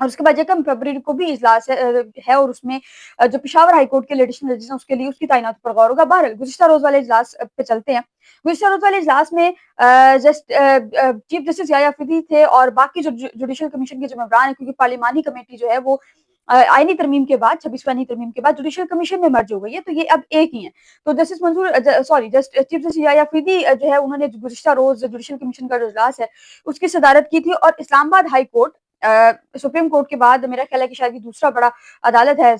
اور اس کے بعد 1 فروری کو بھی اجلاس ہے اور اس میں جو پشاور ہائی کورٹ کے ایڈیشنل ججز ہیں اس کے لیے اس کی تعینات پر غور ہوگا. بہرحال گزشتہ روز والے اجلاس پہ چلتے ہیں. گزشتہ روز والے اجلاس میں چیف جسٹس یحییٰ فقیہ تھے اور باقی جو جوڈیشل کمیشن کے جو ممبران ہیں, کیونکہ پارلیمانی کمیٹی جو ہے وہ آئینی ترمیم کے بعد 26ویں آئینی ترمیم کے بعد جوڈیشل کمیشن میں مرج ہو گئی ہے, تو یہ اب ایک ہی ہیں. تو چیف جسٹس یحییٰ فقیہ جو ہے انہوں نے گزشتہ روز جوڈیشل کمیشن کا جو اجلاس ہے اس کی صدارت کی تھی, اور اسلام آباد ہائی کورٹ سپریم کورٹ کے بعد میرا خیال ہے کہ شاید یہ دوسرا بڑا عدالت ہے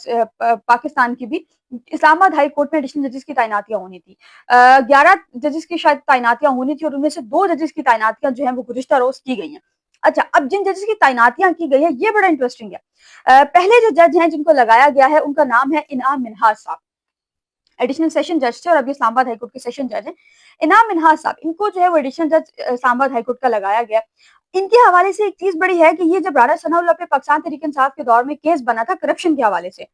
پاکستان کی بھی. اسلام آباد ہائی کورٹ میں ایڈیشنل ججز کی تعیناتیاں ہونی تھی, 11 ججز کی شاید تعیناتیاں ہونی تھی, اور ان میں سے 2 ججز کی تعیناتیاں جو ہیں وہ گزشتہ روز کی گئی ہیں. اچھا, اب جن ججز کی تعیناتیاں کی گئی ہیں یہ بڑا انٹرسٹنگ ہے. پہلے جو جج ہیں جن کو لگایا گیا ہے ان کا نام ہے انعام منہاج صاحب, ایڈیشنل سیشن جج تھے اور ابھی اسلام آباد ہائی کورٹ کے سیشن جج ہیں. انعام منہاج صاحب, ان کو جو ہے وہ ایڈیشنل جج اسلام آباد ہائی کورٹ کا لگایا گیا. ان کے حوالے سے ایک چیز بڑی ہے کہ یہ جب رانا ثناء اللہ پہ پاکستان تحریک انصاف کے دور میں کیس بنا تھا کرپشن کے حوالے سے,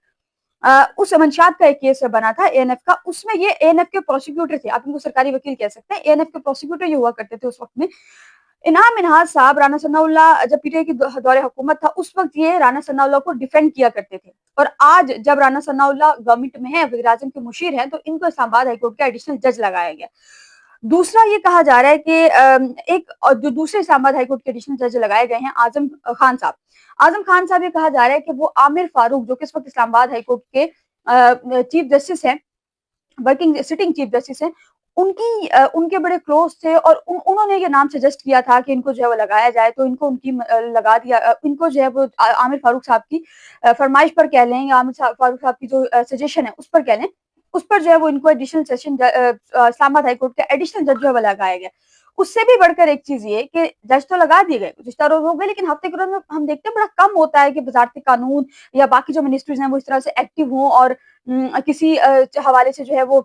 اس منشیات کا ایک کیس بنا تھا اے این ایف کا, اس میں یہ اے این ایف کے پروسیکیوٹر تھے, آپ ان کو سرکاری وکیل کہہ سکتے ہیں, اے این ایف کے پروسیکیوٹر یہ ہوا کرتے تھے اس وقت میں. انعام منہاج صاحب رانا ثناء اللہ جب پی ٹی آئی کی دور حکومت تھا اس وقت یہ رانا ثناء اللہ کو ڈیفینڈ کیا کرتے تھے, اور آج جب رانا ثناء اللہ گورنمنٹ میں ہے, وزیر اعظم کے مشیر ہیں, تو ان کو اسلام آباد ہائی کورٹ کا ایڈیشنل جج لگایا گیا. دوسرا یہ کہا جا رہا ہے کہ ایک جو دوسرے اسلام آباد ہائی کورٹ کے ایڈیشنل جج لگائے گئے ہیں اعظم خان صاحب. اعظم خان صاحب یہ کہا جا رہا ہے کہ وہ عامر فاروق جو کہ اس وقت اسلام آباد ہائی کورٹ کے چیف جسٹس ہیں, ورکنگ سٹنگ چیف جسٹس ہیں, ان کے بڑے کلوز تھے, اور انہوں نے یہ نام سجیسٹ کیا تھا کہ ان کو جو ہے وہ لگایا جائے, تو ان کو ان کی لگا دیا, ان کو جو ہے وہ عامر فاروق صاحب کی فرمائش پر کہہ لیں, یا عامر فاروق صاحب کی جو سجیشن ہے اس پر کہہ لیں, اس پر جو ہے وہ ان کو ایڈیشنل سیشن اسلام آباد ہائی کورٹ کا ایڈیشنل جج جو ہے وہ لگایا گیا. اس سے بھی بڑھ کر ایک چیز یہ کہ جج تو لگا دیے گئے, گزشتہ روز ہو گئے, لیکن ہفتے کے روز میں ہم دیکھتے ہیں بڑا کم ہوتا ہے کہ وزارت قانون یا باقی جو منسٹریز ہیں وہ اس طرح سے ایکٹیو ہوں, اور کسی حوالے سے جو ہے وہ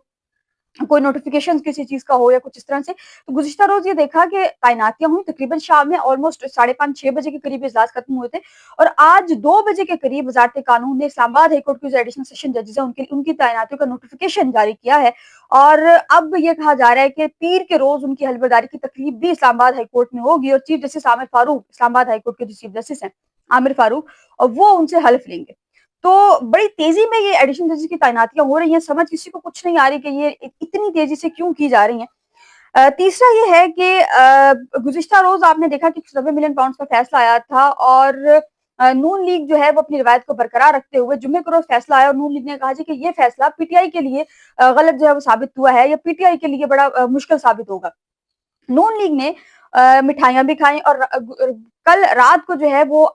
کوئی نوٹیفیکیشن کسی چیز کا ہو یا کچھ اس طرح سے. تو گزشتہ روز یہ دیکھا کہ تعیناتیاں ہوئی, تقریباً شام میں آلموسٹ 5:30-6 بجے کے قریب اجلاس ختم ہوئے تھے, اور آج 2 بجے کے قریب وزارت قانون نے اسلام آباد ہائی کورٹ کے جو ایڈیشنل سیشن ججز ہیں ان کی تعیناتیوں کا نوٹیفیکیشن جاری کیا ہے, اور اب یہ کہا جا رہا ہے کہ پیر کے روز ان کی حلفبرداری کی تقریب بھی اسلام آباد ہائی کورٹ میں ہوگی, اور چیف جسٹس عامر فاروق, اسلام آباد ہائی کورٹ کے جو چیف جسٹس ہیں عامر فاروق, اور وہ ان سے حلف لیں گے. تو بڑی تیزی میں یہ ایڈیشنل ججز کی تعیناتیاں ہو رہی ہیں, سمجھ کسی کو کچھ نہیں آ رہی کہ یہ اتنی تیزی سے کیوں کی جا رہی ہیں. تیسرا یہ ہے کہ گزشتہ روز آپ نے دیکھا کہ 90 ملین پاؤنڈز کا فیصلہ آیا تھا, اور نون لیگ جو ہے وہ اپنی روایت کو برقرار رکھتے ہوئے جمعے کو روز فیصلہ آیا, اور نون لیگ نے کہا کہ یہ فیصلہ پی ٹی آئی کے لیے غلط جو ہے وہ ثابت ہوا ہے, یا پی ٹی آئی کے لیے بڑا مشکل ثابت ہوگا. نون لیگ نے مٹھائیاں بھی کھائیں, اور کل رات کو جو ہے وہ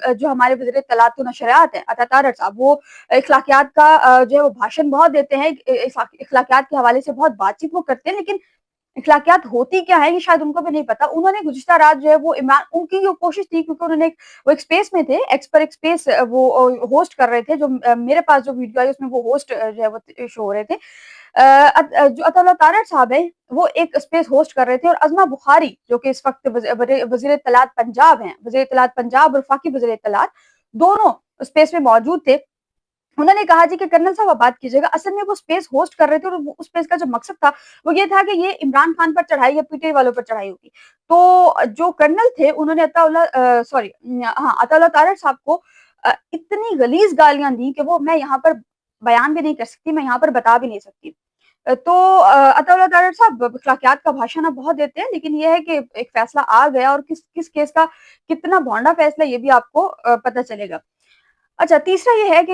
جو ہمارے وزیر اطلاعات و نشریات ہیں عطا طارٹ صاحب, وہ اخلاقیات کا جو ہے وہ بھاشن بہت دیتے ہیں, اخلاقیات کے حوالے سے بہت بات چیت وہ کرتے ہیں, لیکن اخلاقیات ہوتی کیا ہے یہ شاید ان کو بھی نہیں پتا. انہوں نے گزشتہ رات جو ہے وہ ان کی جو کوشش تھی, کیونکہ انہوں نے وہ ایک اسپیس میں تھے, ایکس پر ایک اسپیس وہ ہوسٹ کر رہے تھے, جو میرے پاس جو ویڈیو آئی اس میں وہ ہوسٹ جو ہے وہ شو ہو رہے تھے, جو عطا طارٹ صاحب ہیں وہ ایک اسپیس ہوسٹ کر رہے تھے, اور عظمہ بخاری جو کہ اس وقت وزیر اطلاعات پنجاب ہیں, وزیر اطلاعات پنجاب اور وفاقی وزیر اطلاعات دونوں اسپیس میں موجود تھے. انہوں نے کہا کہ کرنل صاحب بات کیجیے گا, اصل میں وہ اسپیس ہوسٹ کر رہے تھے, اور اس اسپیس کا جو مقصد تھا وہ یہ تھا کہ یہ عمران خان پر چڑھائی یا پی ٹی آئی والوں پر چڑھائی ہوگی. تو جو کرنل تھے انہوں نے عطا اللہ طارٹ صاحب کو اتنی غلیظ گالیاں دی کہ وہ میں یہاں پر بیان بھی نہیں کر سکتی, میں یہاں پر بتا بھی نہیں سکتی. تو عطا اللہ طارٹ صاحب اخلاقیات کا بھاشن بہت دیتے ہیں, لیکن یہ ہے کہ ایک فیصلہ آ گیا, اور کس کیس کا کتنا بھونڈا فیصلہ یہ بھی آپ کو پتہ چلے گا. اچھا, تیسرا یہ ہے کہ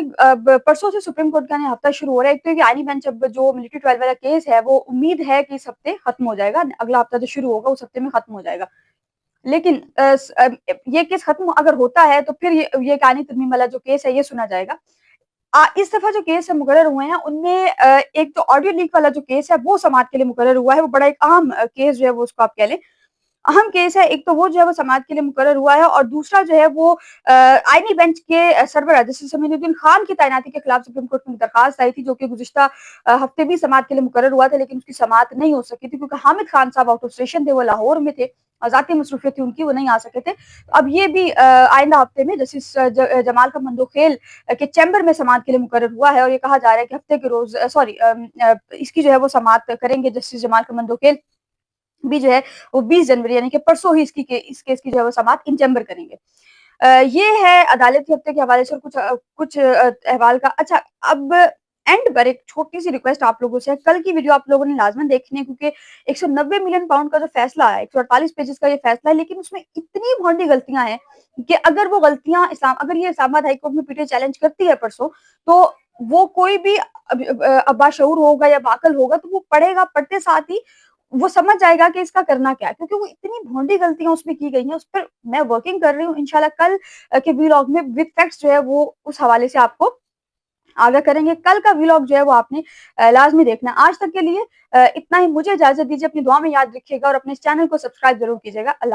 پرسوں سے سپریم کورٹ کا ہفتہ شروع ہو رہا ہے. ایک تو یہ آئینی بینچ اب جو ملٹری ٹرائل والا کیس ہے وہ امید ہے کہ اس ہفتے ختم ہو جائے گا, اگلا ہفتہ جو شروع ہوگا اس ہفتے میں ختم ہو جائے گا. لیکن یہ کیس ختم اگر ہوتا ہے تو پھر یہ آئینی ترمیم والا جو کیس ہے یہ سنا جائے گا. اس دفعہ جو کیس مقرر ہوئے ہیں ان میں ایک تو آڈیو لیک والا جو کیس ہے وہ سماعت کے لیے مقرر ہوا ہے, وہ بڑا ایک اہم کیس جو ہے وہ اس کو آپ کہہ لیں اہم کیس ہے. ایک تو وہ جو ہے وہ سماعت کے لیے مقرر ہوا ہے, اور دوسرا جو ہے وہ آئینی بینچ کے سربراہ جسٹس سمیع الدین خان کی تعیناتی کے خلاف سپریم کورٹ میں درخواست آئی تھی, جو کہ گزشتہ ہفتے بھی سماعت کے لیے مقرر ہوا تھا, لیکن اس کی سماعت نہیں ہو سکی تھی کیونکہ حامد خان صاحب آؤٹ آف اسٹیشن تھے, وہ لاہور میں تھے, ذاتی مصروفیت تھی ان کی, وہ نہیں آ سکے تھے. اب یہ بھی آئندہ ہفتے میں جسٹس جمال کا مندوخیل کے چیمبر میں سماعت کے لیے مقرر ہوا ہے, اور یہ کہا جا رہا ہے کہ ہفتے کے روز اس کی جو ہے وہ سماعت کریں گے جسٹس جمال کا مندوخیل بھی جو ہے وہ 20 جنوری یعنی کہ پرسوں ہی اس کیس کی جو ہے وہ سماعت ان چیمبر کریں گے. یہ ہے عدالتی ہفتے کے حوالے سے اور کچھ احوال کا. اچھا اب اینڈ پر ایک چھوٹی سی ریکویسٹ آپ لوگوں سے. کل کی ویڈیو آپ لوگوں نے لازمن دیکھنی ہے کیونکہ 190 ملین پاؤنڈ کا جو فیصلہ ہے، 148 پیجز کا یہ فیصلہ ہے، لیکن اس میں اتنی بھونڈی غلطیاں ہیں کہ اگر وہ غلطیاں اگر یہ اسلام آباد ہائی کورٹ میں پی ٹی آئی چیلنج کرتی ہے پرسوں، تو وہ کوئی بھی باشعور ہوگا یا باعقل ہوگا تو وہ پڑھے گا، پڑھتے ساتھ ہی وہ سمجھ جائے گا کہ اس کا کرنا کیا ہے، کیونکہ وہ اتنی بھونڈی غلطیاں اس میں کی گئی ہیں. اس پر میں ورکنگ کر رہی ہوں. انشاءاللہ کل کے ویلاگ میں ود فیکٹس جو ہے وہ اس حوالے سے آپ کو آگاہ کریں گے. کل کا ویلاگ جو ہے وہ آپ نے لازمی دیکھنا ہے. آج تک کے لیے اتنا ہی. مجھے اجازت دیجیے. اپنی دعا میں یاد رکھیے گا اور اپنے اس چینل کو سبسکرائب ضرور کیجیے گا. اللہ